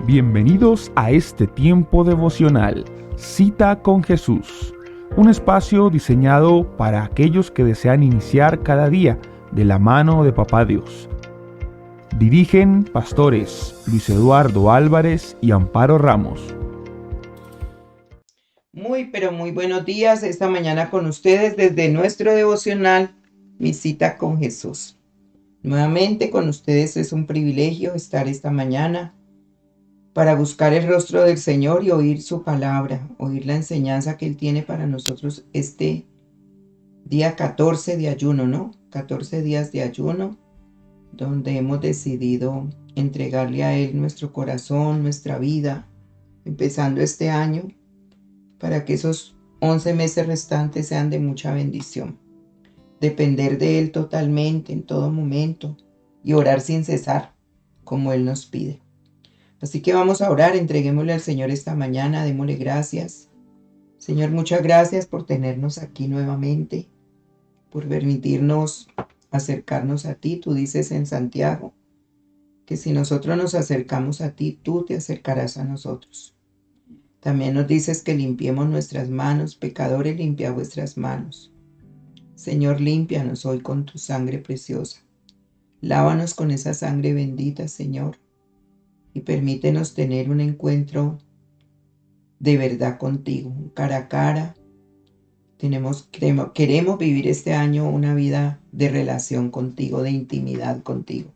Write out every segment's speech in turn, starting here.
Bienvenidos a este tiempo devocional, Cita con Jesús, un espacio diseñado para aquellos que desean iniciar cada día de la mano de Papá Dios. Dirigen pastores Luis Eduardo Álvarez y Amparo Ramos. Muy buenos días esta mañana con ustedes desde nuestro devocional, Mi Cita con Jesús. Nuevamente con ustedes es un privilegio estar esta mañana para buscar el rostro del Señor y oír su palabra, oír la enseñanza que Él tiene para nosotros este día 14 de ayuno, ¿no? 14 días de ayuno, donde hemos decidido entregarle a Él nuestro corazón, nuestra vida, empezando este año, para que esos 11 meses restantes sean de mucha bendición. Depender de Él totalmente en todo momento y orar sin cesar, como Él nos pide. Así que vamos a orar, entreguémosle al Señor esta mañana, démosle gracias. Señor, muchas gracias por tenernos aquí nuevamente, por permitirnos acercarnos a ti. Tú dices en Santiago que si nosotros nos acercamos a ti, tú te acercarás a nosotros. También nos dices que limpiemos nuestras manos, pecadores, limpia vuestras manos. Señor, límpianos hoy con tu sangre preciosa. Lávanos con esa sangre bendita, Señor, y permítenos tener un encuentro de verdad contigo, cara a cara. Queremos vivir este año una vida de relación contigo, de intimidad contigo,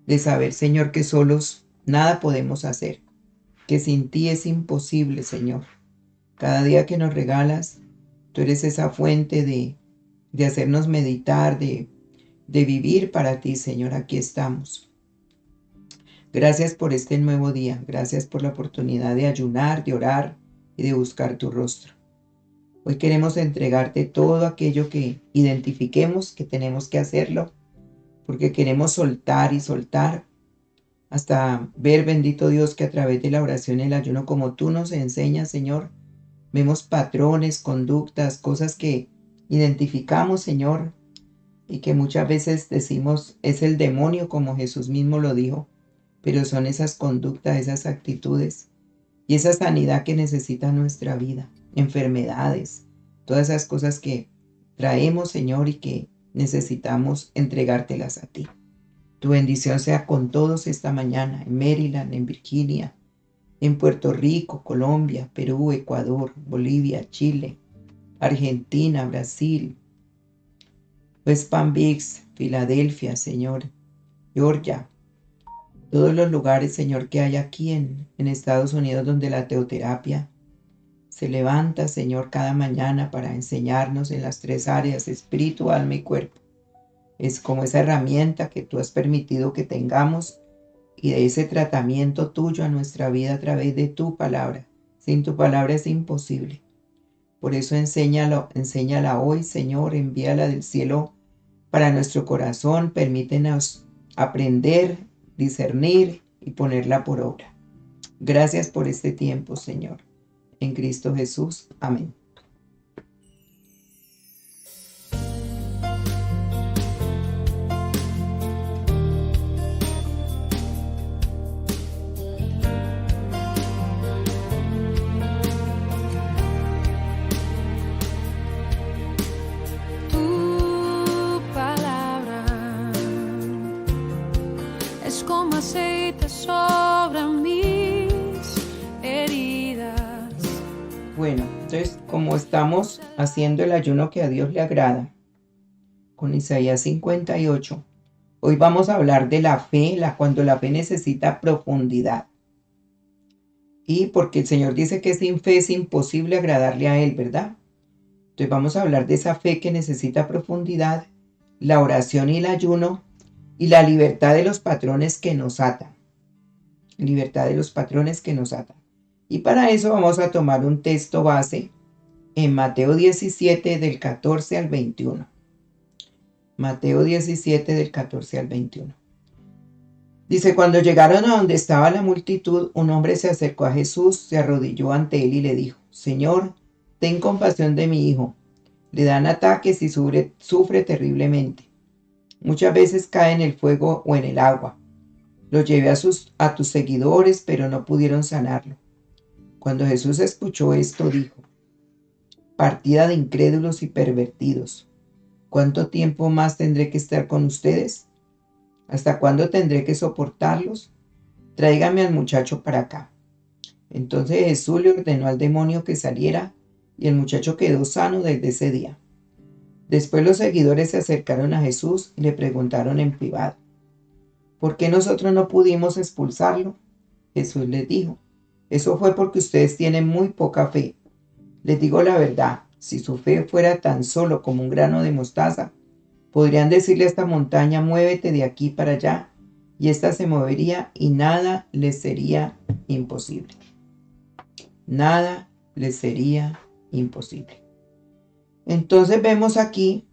de saber, Señor, que solos nada podemos hacer, que sin ti es imposible, Señor. Cada día que nos regalas, tú eres esa fuente de hacernos meditar, de vivir para ti, Señor. Aquí estamos. Gracias por este nuevo día. Gracias por la oportunidad de ayunar, de orar y de buscar tu rostro. Hoy queremos entregarte todo aquello que identifiquemos que tenemos que hacerlo, porque queremos soltar y soltar hasta ver, bendito Dios, que a través de la oración y el ayuno, como tú nos enseñas, Señor, vemos patrones, conductas, cosas que identificamos, Señor, y que muchas veces decimos es el demonio, como Jesús mismo lo dijo, pero son esas conductas, esas actitudes y esa sanidad que necesita nuestra vida, enfermedades, todas esas cosas que traemos, Señor, y que necesitamos entregártelas a ti. Tu bendición sea con todos esta mañana, en Maryland, en Virginia, en Puerto Rico, Colombia, Perú, Ecuador, Bolivia, Chile, Argentina, Brasil, West Palm Beach, Filadelfia, Señor, Georgia, todos los lugares, Señor, que hay aquí en Estados Unidos, donde la teoterapia se levanta, Señor, cada mañana para enseñarnos en las 3 áreas, espíritu, alma y cuerpo. Es como esa herramienta que tú has permitido que tengamos y de ese tratamiento tuyo a nuestra vida a través de tu palabra. Sin tu palabra es imposible. Por eso enséñala hoy, Señor, envíala del cielo para nuestro corazón. Permítenos aprender, discernir y ponerla por obra. Gracias por este tiempo, Señor. En Cristo Jesús. Amén. Tu palabra es como aceite sobre mis heridas. Bueno, entonces, como estamos haciendo el ayuno que a Dios le agrada, con Isaías 58, hoy vamos a hablar de la fe, cuando la fe necesita profundidad. Y porque el Señor dice que sin fe es imposible agradarle a Él, ¿verdad? Entonces vamos a hablar de esa fe que necesita profundidad, la oración y el ayuno, y la libertad de los patrones que nos atan. Libertad de los patrones que nos atan. Y para eso vamos a tomar un texto base en Mateo 17 del 14 al 21. Mateo 17 del 14 al 21. Dice, cuando llegaron a donde estaba la multitud, un hombre se acercó a Jesús, se arrodilló ante él y le dijo, Señor, ten compasión de mi hijo. Le dan ataques y sufre terriblemente. Muchas veces cae en el fuego o en el agua. Lo llevé a tus seguidores, pero no pudieron sanarlo. Cuando Jesús escuchó esto, dijo: partida de incrédulos y pervertidos, ¿cuánto tiempo más tendré que estar con ustedes? ¿Hasta cuándo tendré que soportarlos? Tráigame al muchacho para acá. Entonces Jesús le ordenó al demonio que saliera, y el muchacho quedó sano desde ese día. Después los seguidores se acercaron a Jesús y le preguntaron en privado: ¿por qué nosotros no pudimos expulsarlo? Jesús les dijo: eso fue porque ustedes tienen muy poca fe. Les digo la verdad, si su fe fuera tan solo como un grano de mostaza, podrían decirle a esta montaña: muévete de aquí para allá, y ésta se movería y nada les sería imposible. Nada les sería imposible. Entonces vemos aquí,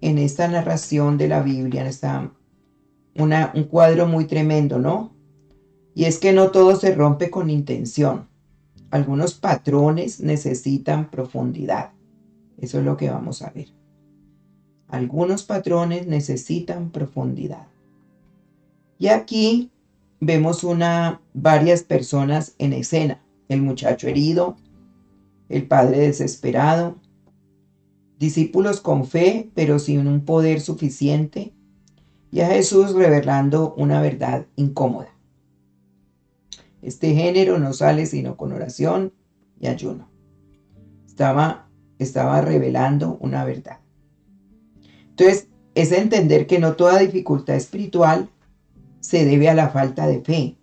en esta narración de la Biblia, un cuadro muy tremendo, ¿no? Y es que no todo se rompe con intención. Algunos patrones necesitan profundidad. Eso es lo que vamos a ver. Algunos patrones necesitan profundidad. Y aquí vemos varias personas en escena. El muchacho herido, el padre desesperado, discípulos con fe pero sin un poder suficiente, y a Jesús revelando una verdad incómoda. Este género no sale sino con oración y ayuno. Estaba revelando una verdad. Entonces, es entender que no toda dificultad espiritual se debe a la falta de fe,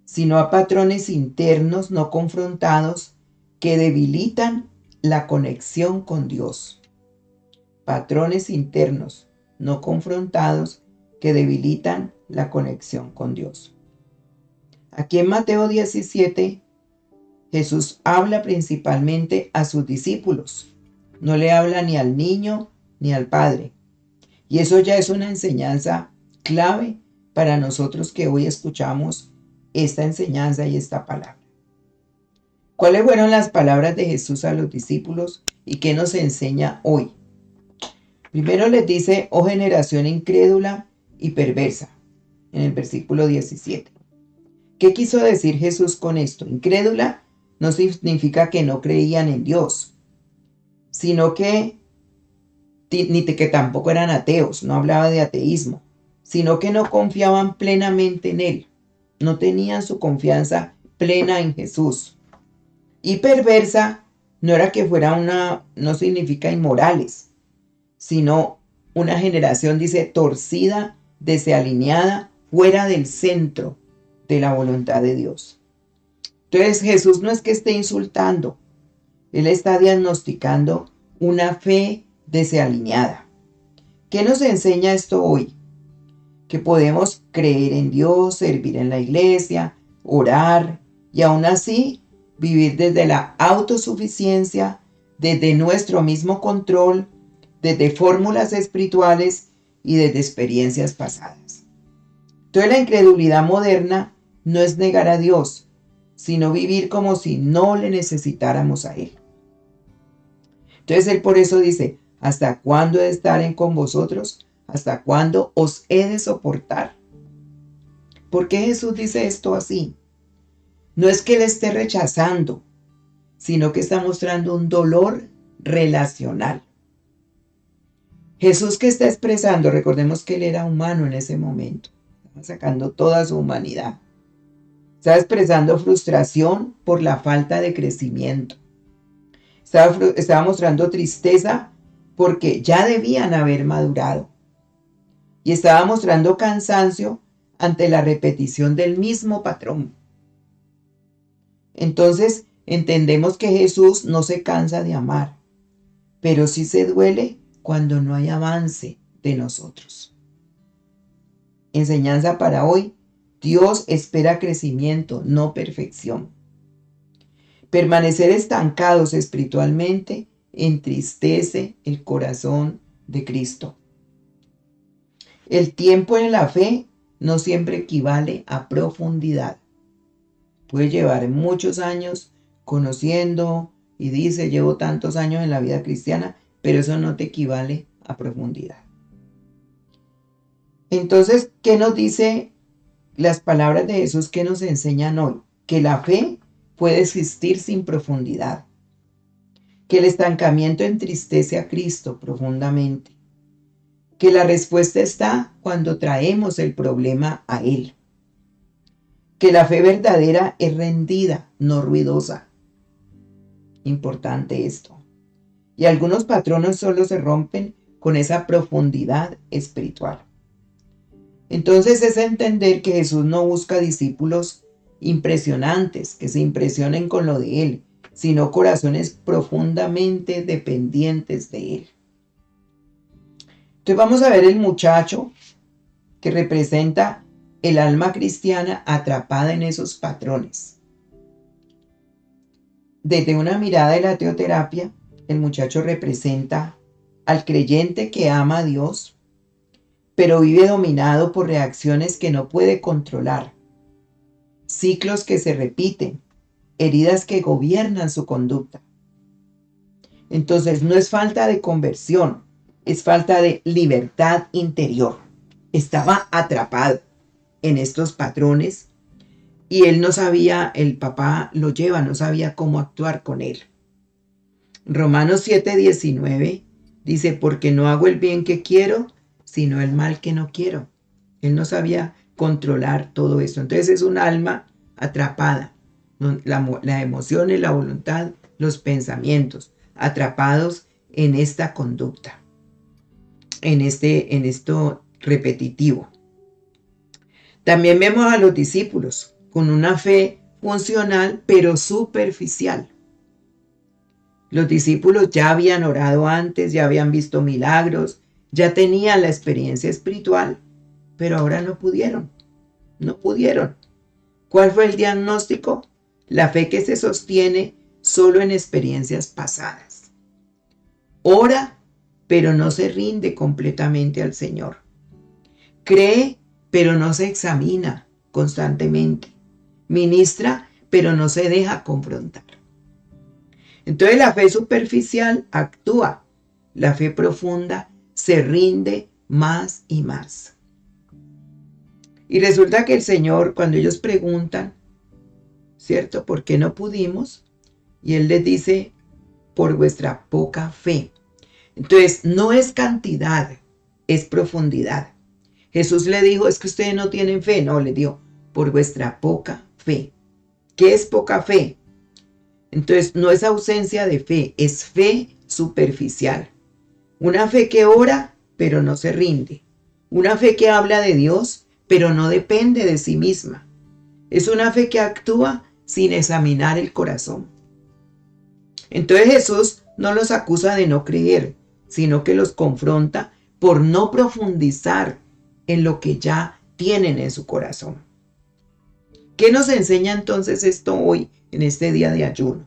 sino a patrones internos no confrontados que debilitan la conexión con Dios. Patrones internos no confrontados que debilitan la conexión con Dios. Aquí en Mateo 17, Jesús habla principalmente a sus discípulos. No le habla ni al niño ni al padre. Y eso ya es una enseñanza clave para nosotros que hoy escuchamos esta enseñanza y esta palabra. ¿Cuáles fueron las palabras de Jesús a los discípulos y qué nos enseña hoy? Primero les dice: oh generación incrédula y perversa, en el versículo 17. ¿Qué quiso decir Jesús con esto? Incrédula no significa que no creían en Dios, sino que tampoco eran ateos, no hablaba de ateísmo, sino que no confiaban plenamente en Él, no tenían su confianza plena en Jesús. Y perversa no era que fuera no significa inmorales, sino una generación, dice, torcida, desalineada, fuera del centro de la voluntad de Dios. Entonces Jesús no es que esté insultando, Él está diagnosticando una fe desalineada. ¿Qué nos enseña esto hoy? Que podemos creer en Dios, servir en la iglesia, orar y aún así vivir desde la autosuficiencia, desde nuestro mismo control, desde fórmulas espirituales y desde experiencias pasadas. Entonces la incredulidad moderna no es negar a Dios, sino vivir como si no le necesitáramos a Él. Entonces Él por eso dice: ¿hasta cuándo he de estar con vosotros? ¿Hasta cuándo os he de soportar? ¿Por qué Jesús dice esto así? No es que Él esté rechazando, sino que está mostrando un dolor relacional. Jesús que está expresando, recordemos que Él era humano en ese momento, estaba sacando toda su humanidad. Estaba expresando frustración por la falta de crecimiento. Estaba mostrando tristeza porque ya debían haber madurado. Y estaba mostrando cansancio ante la repetición del mismo patrón. Entonces entendemos que Jesús no se cansa de amar, pero sí se duele cuando no hay avance de nosotros. Enseñanza para hoy: Dios espera crecimiento, no perfección. Permanecer estancados espiritualmente entristece el corazón de Cristo. El tiempo en la fe no siempre equivale a profundidad. Puede llevar muchos años conociendo y dice: llevo tantos años en la vida cristiana, pero eso no te equivale a profundidad. Entonces, ¿qué nos dice las palabras de Jesús que nos enseñan hoy, que la fe puede existir sin profundidad, que el estancamiento entristece a Cristo profundamente, que la respuesta está cuando traemos el problema a Él, que la fe verdadera es rendida, no ruidosa. Importante esto. Y algunos patrones solo se rompen con esa profundidad espiritual. Entonces es entender que Jesús no busca discípulos impresionantes, que se impresionen con lo de Él, sino corazones profundamente dependientes de Él. Entonces vamos a ver el muchacho que representa el alma cristiana atrapada en esos patrones. Desde una mirada de la teoterapia, el muchacho representa al creyente que ama a Dios, pero vive dominado por reacciones que no puede controlar, ciclos que se repiten, heridas que gobiernan su conducta. Entonces no es falta de conversión, es falta de libertad interior. Estaba atrapado en estos patrones y él no sabía, el papá lo lleva, no sabía cómo actuar con él. Romanos 7:19 dice, porque no hago el bien que quiero, sino el mal que no quiero. Él no sabía controlar todo eso. Entonces es un alma atrapada. Las emociones, la voluntad, los pensamientos, atrapados en esta conducta, en esto repetitivo. También vemos a los discípulos con una fe funcional, pero superficial. Los discípulos ya habían orado antes, ya habían visto milagros, ya tenían la experiencia espiritual, pero ahora no pudieron. ¿Cuál fue el diagnóstico? La fe que se sostiene solo en experiencias pasadas. Ora, pero no se rinde completamente al Señor. Cree, pero no se examina constantemente. Ministra, pero no se deja confrontar. Entonces la fe superficial actúa. La fe profunda se rinde más y más. Y resulta que el Señor, cuando ellos preguntan, ¿cierto? ¿Por qué no pudimos? Y Él les dice, por vuestra poca fe. Entonces, no es cantidad, es profundidad. Jesús le dijo, es que ustedes no tienen fe. No, le dijo, por vuestra poca fe. ¿Qué es poca fe? Entonces, no es ausencia de fe, es fe superficial. Una fe que ora, pero no se rinde. Una fe que habla de Dios, pero no depende de sí misma. Es una fe que actúa sin examinar el corazón. Entonces Jesús no los acusa de no creer, sino que los confronta por no profundizar en lo que ya tienen en su corazón. ¿Qué nos enseña entonces esto hoy, en este día de ayuno?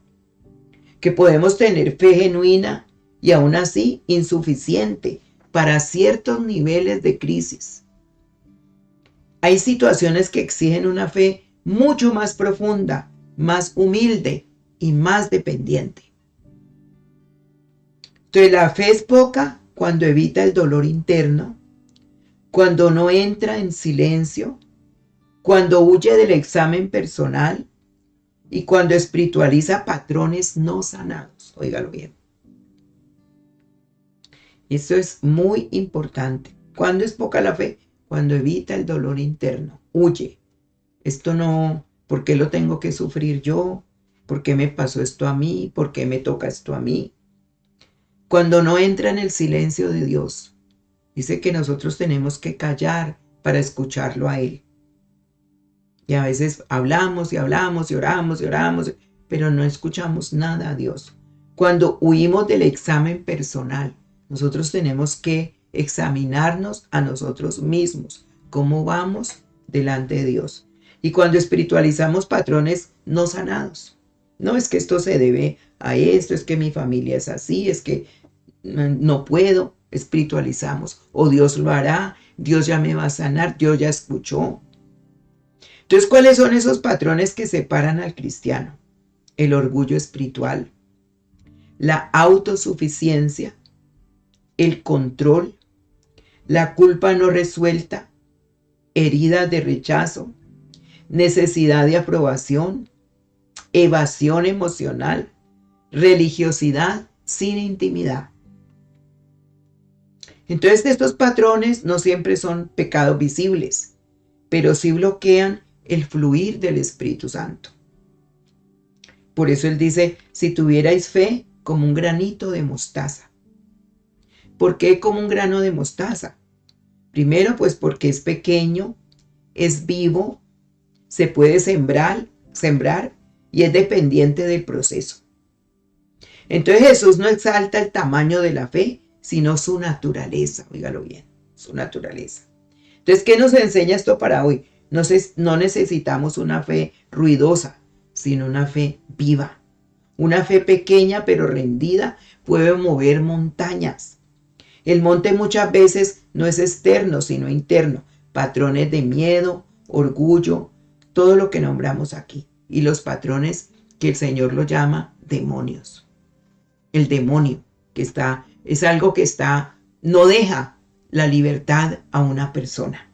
Que podemos tener fe genuina y aún así insuficiente para ciertos niveles de crisis. Hay situaciones que exigen una fe mucho más profunda, más humilde y más dependiente. Entonces la fe es poca cuando evita el dolor interno, cuando no entra en silencio, cuando huye del examen personal y cuando espiritualiza patrones no sanados. Óigalo bien. Esto es muy importante. ¿Cuándo es poca la fe? Cuando evita el dolor interno, huye. Esto no, ¿por qué lo tengo que sufrir yo? ¿Por qué me pasó esto a mí? ¿Por qué me toca esto a mí? Cuando no entra en el silencio de Dios, dice que nosotros tenemos que callar para escucharlo a Él. Y a veces hablamos y hablamos y oramos, pero no escuchamos nada a Dios. Cuando huimos del examen personal, nosotros tenemos que examinarnos a nosotros mismos, cómo vamos delante de Dios. Y cuando espiritualizamos patrones no sanados, no es que esto se debe a esto, es que mi familia es así, es que no puedo, espiritualizamos, o Dios lo hará, Dios ya me va a sanar, Dios ya escuchó. Entonces, ¿cuáles son esos patrones que separan al cristiano? El orgullo espiritual, la autosuficiencia, el control, la culpa no resuelta, heridas de rechazo, necesidad de aprobación, evasión emocional, religiosidad sin intimidad. Entonces, estos patrones no siempre son pecados visibles, pero sí bloquean el fluir del Espíritu Santo. Por eso él dice, si tuvierais fe como un granito de mostaza. ¿Por qué como un grano de mostaza? Primero, pues porque es pequeño, es vivo, se puede sembrar y es dependiente del proceso. Entonces Jesús no exalta el tamaño de la fe, sino su naturaleza. Óigalo bien, su naturaleza. Entonces, ¿qué nos enseña esto para hoy? No necesitamos una fe ruidosa, sino una fe viva. Una fe pequeña pero rendida puede mover montañas. El monte muchas veces no es externo, sino interno. Patrones de miedo, orgullo, todo lo que nombramos aquí. Y los patrones que el Señor lo llama demonios. El demonio es algo que no deja la libertad a una persona.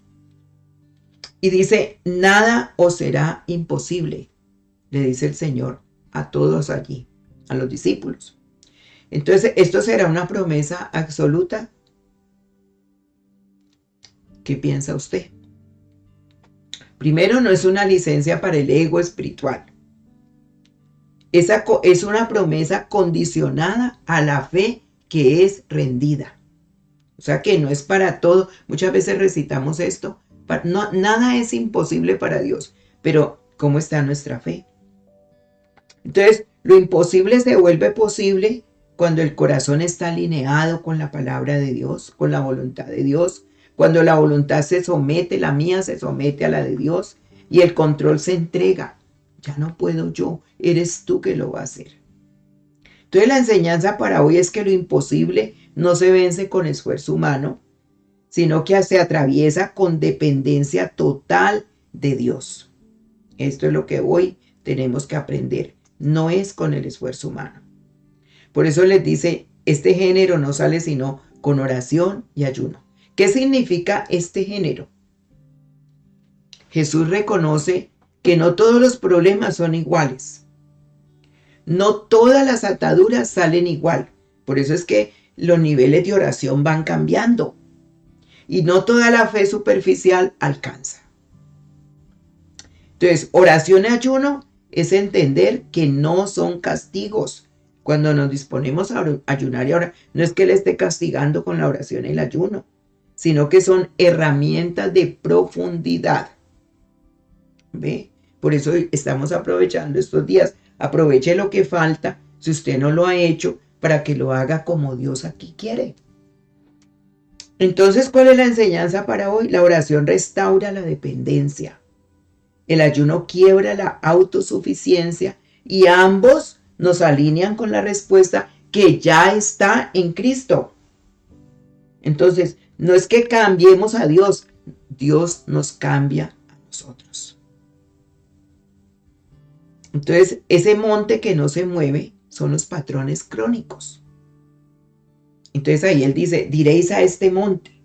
Y dice, nada os será imposible, le dice el Señor a todos allí, a los discípulos. Entonces, ¿esto será una promesa absoluta? ¿Qué piensa usted? Primero, no es una licencia para el ego espiritual. Es una promesa condicionada a la fe que es rendida. O sea que no es para todo. Muchas veces recitamos esto. Nada es imposible para Dios. Pero, ¿cómo está nuestra fe? Entonces, lo imposible se vuelve posible cuando el corazón está alineado con la palabra de Dios, con la voluntad de Dios. Cuando la voluntad se somete, la mía se somete a la de Dios y el control se entrega. Ya no puedo yo, eres tú que lo va a hacer. Entonces la enseñanza para hoy es que lo imposible no se vence con esfuerzo humano, sino que se atraviesa con dependencia total de Dios. Esto es lo que hoy tenemos que aprender. No es con el esfuerzo humano. Por eso les dice, este género no sale sino con oración y ayuno. ¿Qué significa este género? Jesús reconoce que no todos los problemas son iguales. No todas las ataduras salen igual. Por eso es que los niveles de oración van cambiando. Y no toda la fe superficial alcanza. Entonces, oración y ayuno es entender que no son castigos. Cuando nos disponemos a ayunar y orar, no es que Él esté castigando con la oración y el ayuno, sino que son herramientas de profundidad. ¿Ve? Por eso estamos aprovechando estos días. Aproveche lo que falta, si usted no lo ha hecho, para que lo haga como Dios aquí quiere. Entonces, ¿cuál es la enseñanza para hoy? La oración restaura la dependencia. El ayuno quiebra la autosuficiencia y ambos nos alinean con la respuesta que ya está en Cristo. Entonces, no es que cambiemos a Dios, Dios nos cambia a nosotros. Entonces, ese monte que no se mueve son los patrones crónicos. Entonces ahí él dice, diréis a este monte.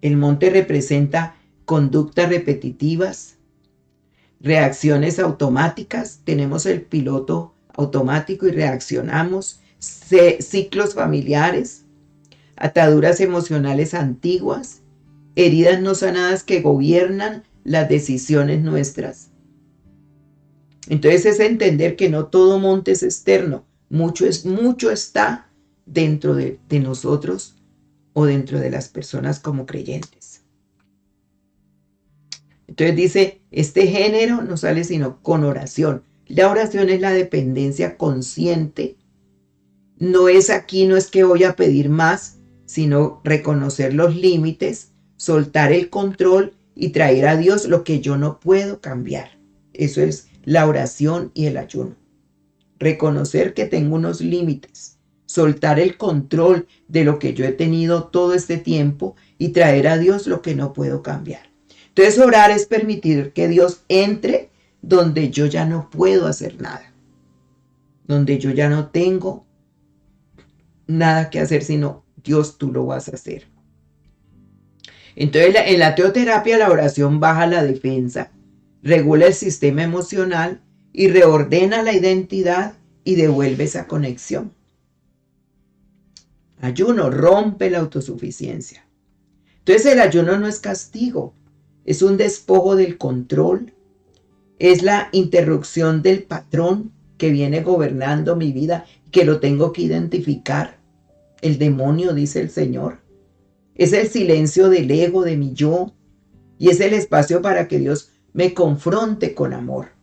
El monte representa conductas repetitivas, reacciones automáticas. Tenemos el piloto automático y reaccionamos. Ciclos familiares, ataduras emocionales antiguas, heridas no sanadas que gobiernan las decisiones nuestras. Entonces es entender que no todo monte es externo, mucho está dentro de nosotros o dentro de las personas como creyentes. Entonces dice, este género no sale sino con oración. La oración es la dependencia consciente. No es que voy a pedir más, sino reconocer los límites, soltar el control y traer a Dios lo que yo no puedo cambiar. Eso es la oración y el ayuno. Reconocer que tengo unos límites, soltar el control de lo que yo he tenido todo este tiempo y traer a Dios lo que no puedo cambiar. Entonces orar es permitir que Dios entre donde yo ya no puedo hacer nada, donde yo ya no tengo nada que hacer, sino Dios, tú lo vas a hacer. Entonces, en la teoterapia, la oración baja la defensa, regula el sistema emocional y reordena la identidad y devuelve esa conexión. Ayuno rompe la autosuficiencia. Entonces, el ayuno no es castigo, es un despojo del control, es la interrupción del patrón que viene gobernando mi vida, que lo tengo que identificar. El demonio, dice el Señor. Es el silencio del ego, de mi yo, y es el espacio para que Dios me confronte con amor.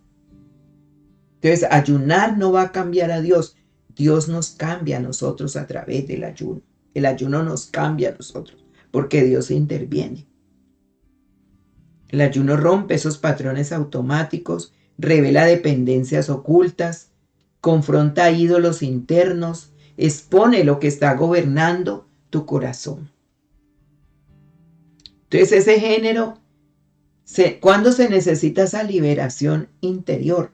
Entonces, ayunar no va a cambiar a Dios. Dios nos cambia a nosotros a través del ayuno. El ayuno nos cambia a nosotros porque Dios interviene. El ayuno rompe esos patrones automáticos, revela dependencias ocultas, confronta ídolos internos, expone lo que está gobernando tu corazón. Entonces ese género, ¿cuándo se necesita esa liberación interior?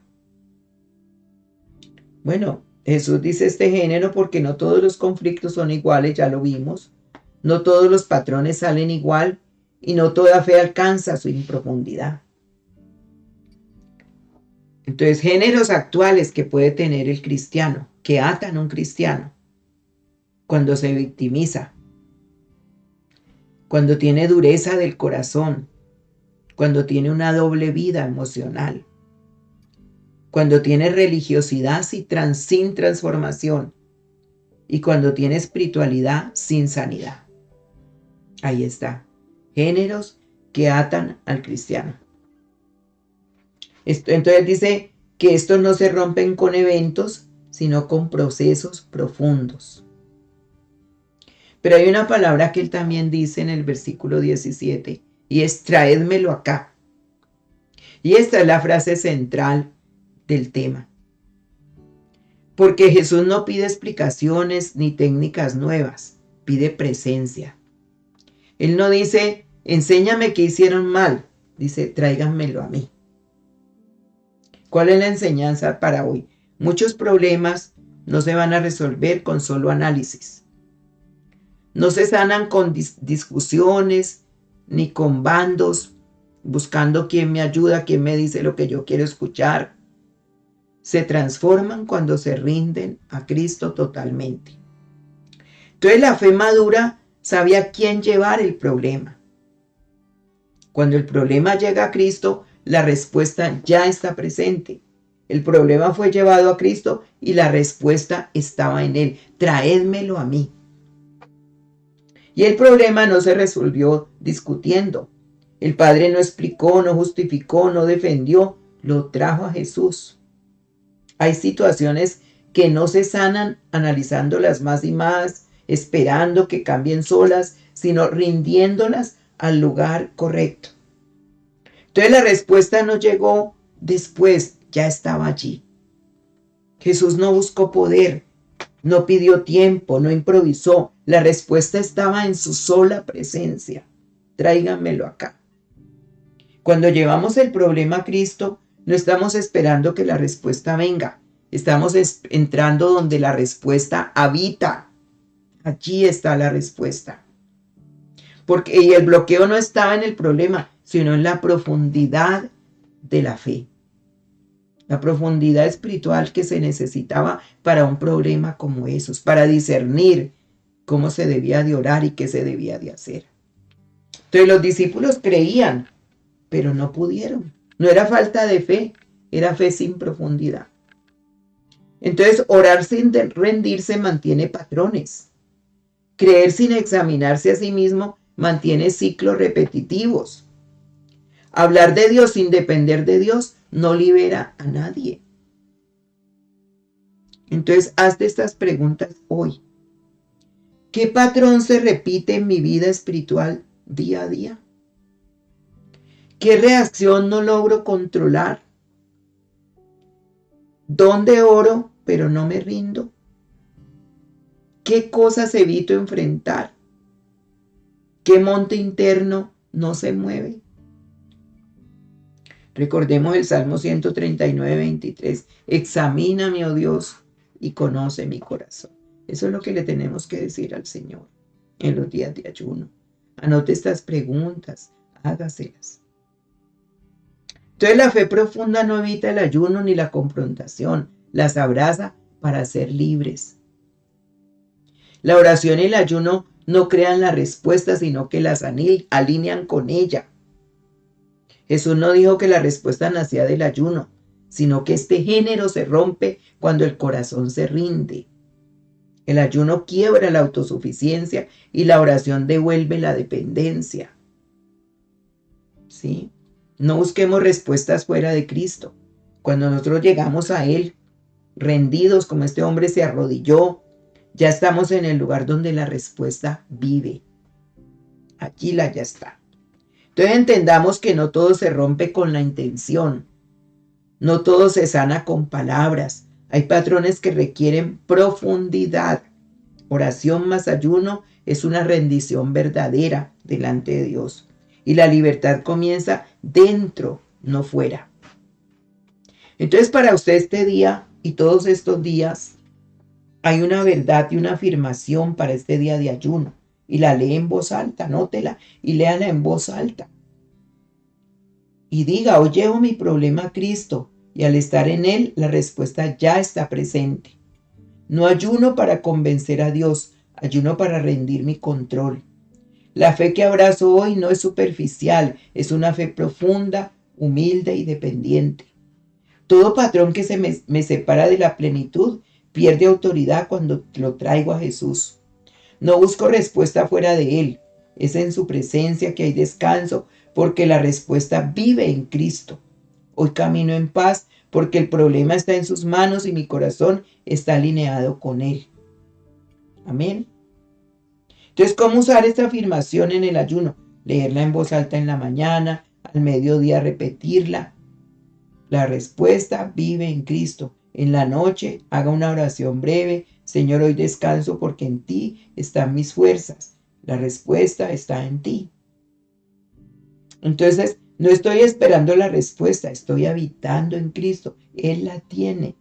Bueno, Jesús dice este género porque no todos los conflictos son iguales, ya lo vimos. No todos los patrones salen igual y no toda fe alcanza su profundidad. Entonces, géneros actuales que puede tener el cristiano, que atan a un cristiano, cuando se victimiza, cuando tiene dureza del corazón, cuando tiene una doble vida emocional, cuando tiene religiosidad sin transformación y cuando tiene espiritualidad sin sanidad. Ahí está. Géneros que atan al cristiano. Entonces dice que estos no se rompen con eventos, sino con procesos profundos. Pero hay una palabra que él también dice en el versículo 17, y es traédmelo acá. Y esta es la frase central del tema. Porque Jesús no pide explicaciones ni técnicas nuevas, pide presencia. Él no dice, enséñame qué hicieron mal, dice, tráiganmelo a mí. ¿Cuál es la enseñanza para hoy? Muchos problemas no se van a resolver con solo análisis. No se sanan con discusiones ni con bandos, buscando quién me ayuda, quién me dice lo que yo quiero escuchar. Se transforman cuando se rinden a Cristo totalmente. Entonces la fe madura sabe a quién llevar el problema. Cuando el problema llega a Cristo, la respuesta ya está presente. El problema fue llevado a Cristo y la respuesta estaba en Él. Traédmelo a mí. Y el problema no se resolvió discutiendo. El Padre no explicó, no justificó, no defendió, lo trajo a Jesús. Hay situaciones que no se sanan analizándolas más y más, esperando que cambien solas, sino rindiéndolas al lugar correcto. Entonces la respuesta no llegó después, ya estaba allí. Jesús no buscó poder, no pidió tiempo, no improvisó. La respuesta estaba en su sola presencia. Tráiganmelo acá. Cuando llevamos el problema a Cristo, no estamos esperando que la respuesta venga. Estamos entrando donde la respuesta habita. Allí está la respuesta. Y el bloqueo no estaba en el problema, sino en la profundidad de la fe. La profundidad espiritual que se necesitaba para un problema como esos, para discernir cómo se debía de orar y qué se debía de hacer. Entonces los discípulos creían, pero no pudieron. No era falta de fe, era fe sin profundidad. Entonces orar sin rendirse mantiene patrones. Creer sin examinarse a sí mismo mantiene ciclos repetitivos. Hablar de Dios sin depender de Dios no libera a nadie. Entonces, hazte estas preguntas hoy. ¿Qué patrón se repite en mi vida espiritual día a día? ¿Qué reacción no logro controlar? ¿Dónde oro pero no me rindo? ¿Qué cosas evito enfrentar? ¿Qué monte interno no se mueve? Recordemos el Salmo 139, 23. Examíname, oh Dios, y conoce mi corazón. Eso es lo que le tenemos que decir al Señor en los días de ayuno. Anote estas preguntas, hágaselas. Entonces la fe profunda no evita el ayuno ni la confrontación, las abraza para ser libres. La oración y el ayuno no crean la respuesta, sino que las alinean con ella. Jesús no dijo que la respuesta nacía del ayuno, sino que este género se rompe cuando el corazón se rinde. El ayuno quiebra la autosuficiencia y la oración devuelve la dependencia. ¿Sí? No busquemos respuestas fuera de Cristo. Cuando nosotros llegamos a Él, rendidos como este hombre se arrodilló, ya estamos en el lugar donde la respuesta vive. Aquí ya está. Entonces entendamos que no todo se rompe con la intención. No todo se sana con palabras. Hay patrones que requieren profundidad. Oración más ayuno es una rendición verdadera delante de Dios. Y la libertad comienza dentro, no fuera. Entonces para usted este día y todos estos días hay una verdad y una afirmación para este día de ayuno. Y la lee en voz alta, anótela y léala en voz alta. Y diga, hoy llevo mi problema a Cristo y al estar en Él la respuesta ya está presente. No ayuno para convencer a Dios, ayuno para rendir mi control. La fe que abrazo hoy no es superficial, es una fe profunda, humilde y dependiente. Todo patrón que me separa de la plenitud pierde autoridad cuando lo traigo a Jesús. No busco respuesta fuera de Él, es en su presencia que hay descanso, porque la respuesta vive en Cristo. Hoy camino en paz porque el problema está en sus manos y mi corazón está alineado con Él. Amén. Entonces, ¿cómo usar esta afirmación en el ayuno? Leerla en voz alta en la mañana, al mediodía repetirla. La respuesta vive en Cristo. En la noche haga una oración breve. Señor, hoy descanso porque en ti están mis fuerzas. La respuesta está en ti. Entonces, no estoy esperando la respuesta, estoy habitando en Cristo. Él la tiene.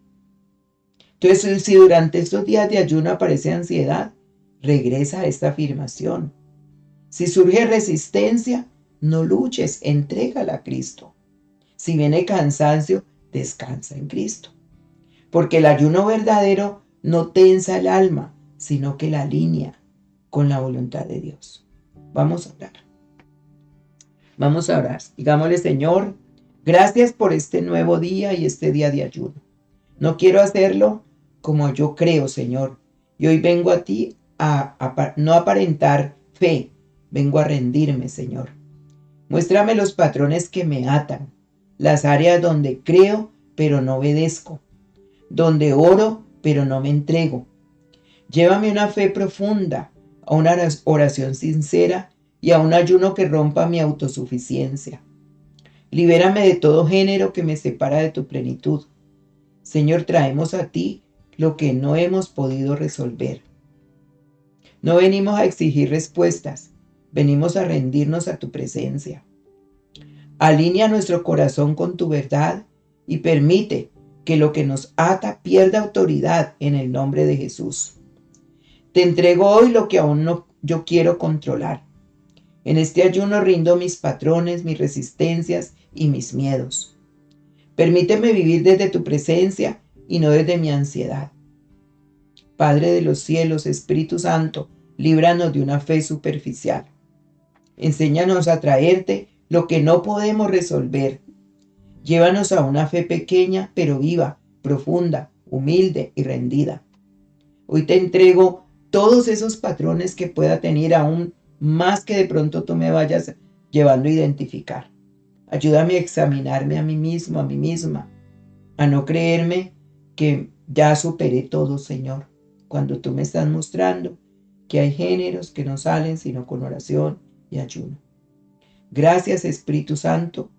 Entonces, si durante estos días de ayuno aparece ansiedad, regresa a esta afirmación. Si surge resistencia, no luches, entrégala a Cristo. Si viene cansancio, descansa en Cristo. Porque el ayuno verdadero no tensa el alma, sino que la alinea con la voluntad de Dios. Vamos a orar. Vamos a orar. Digámosle, Señor, gracias por este nuevo día y este día de ayuno. No quiero hacerlo como yo creo, Señor. Y hoy vengo a ti a no aparentar fe. Vengo a rendirme, Señor. Muéstrame los patrones que me atan. Las áreas donde creo, pero no obedezco. Donde oro, pero no me entrego. Llévame a una fe profunda, a una oración sincera y a un ayuno que rompa mi autosuficiencia. Libérame de todo género que me separa de tu plenitud. Señor, traemos a ti lo que no hemos podido resolver. No venimos a exigir respuestas, venimos a rendirnos a tu presencia. Alinea nuestro corazón con tu verdad y permite que lo que nos ata pierda autoridad en el nombre de Jesús. Te entrego hoy lo que aún no yo quiero controlar. En este ayuno rindo mis patrones, mis resistencias y mis miedos. Permíteme vivir desde tu presencia y no desde mi ansiedad. Padre de los cielos, Espíritu Santo, líbranos de una fe superficial. Enséñanos a traerte lo que no podemos resolver. Llévanos a una fe pequeña, pero viva, profunda, humilde y rendida. Hoy te entrego todos esos patrones que pueda tener aún más que de pronto tú me vayas llevando a identificar. Ayúdame a examinarme a mí mismo, a mí misma, a no creerme que ya superé todo, Señor, cuando tú me estás mostrando que hay géneros que no salen sino con oración y ayuno. Gracias, Espíritu Santo,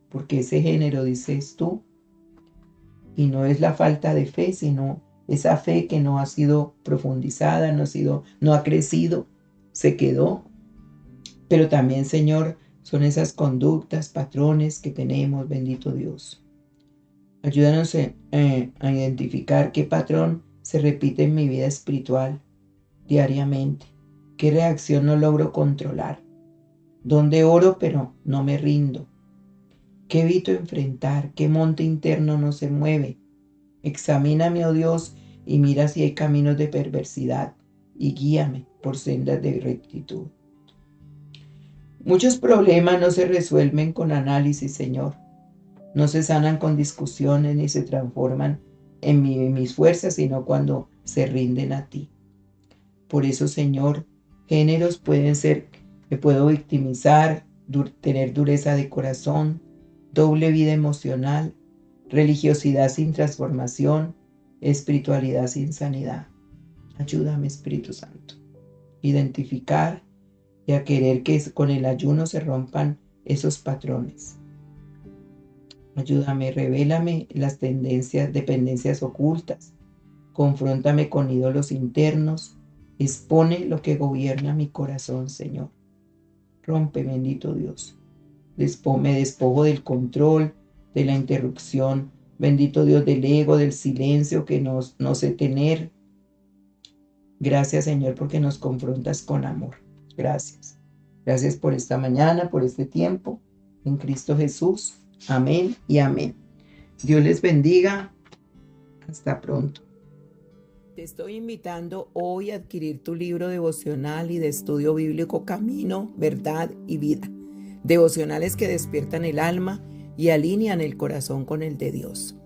porque ese género dices tú, y no es la falta de fe, sino esa fe que no ha sido profundizada, no ha crecido, se quedó. Pero también, Señor, son esas conductas, patrones que tenemos, bendito Dios. Ayúdanos a identificar qué patrón se repite en mi vida espiritual diariamente, qué reacción no logro controlar. donde oro pero no me rindo. ¿Qué evito enfrentar? ¿Qué monte interno no se mueve? Examíname, oh Dios, y mira si hay caminos de perversidad y guíame por sendas de rectitud. Muchos problemas no se resuelven con análisis, Señor. No se sanan con discusiones ni se transforman en mis fuerzas, sino cuando se rinden a ti. Por eso, Señor, géneros pueden ser, me puedo victimizar, tener dureza de corazón, doble vida emocional, religiosidad sin transformación, espiritualidad sin sanidad. Ayúdame, Espíritu Santo, identificar y a querer que con el ayuno se rompan esos patrones. Ayúdame, revélame las dependencias ocultas, confróntame con ídolos internos, expone lo que gobierna mi corazón, Señor. Rompe, bendito Dios. Me despojo del control, de la interrupción, bendito Dios, del ego, del silencio que no sé tener. Gracias, Señor, porque nos confrontas con amor. Gracias. Gracias por esta mañana, por este tiempo. En Cristo Jesús. Amén y amén. Dios les bendiga. Hasta pronto. Te estoy invitando hoy a adquirir tu libro devocional y de estudio bíblico Camino, Verdad y Vida. Devocionales que despiertan el alma y alinean el corazón con el de Dios.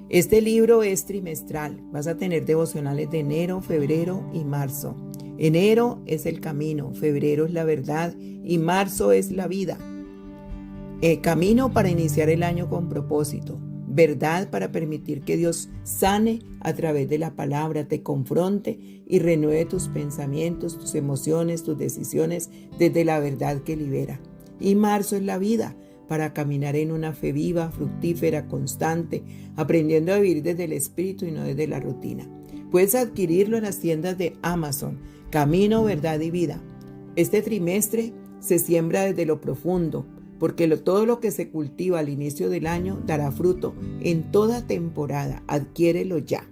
Este libro es trimestral. Vas a tener devocionales de enero, febrero y marzo. Enero es el camino, febrero es la verdad y marzo es la vida. Camino para iniciar el año con propósito. Verdad para permitir que Dios sane a través de la palabra, te confronte y renueve tus pensamientos, tus emociones, tus decisiones desde la verdad que libera. Y marzo es la vida para caminar en una fe viva, fructífera, constante, aprendiendo a vivir desde el espíritu y no desde la rutina. Puedes adquirirlo en las tiendas de Amazon. Camino, Verdad y Vida. Este trimestre se siembra desde lo profundo, porque todo lo que se cultiva al inicio del año dará fruto en toda temporada. Adquiérelo ya.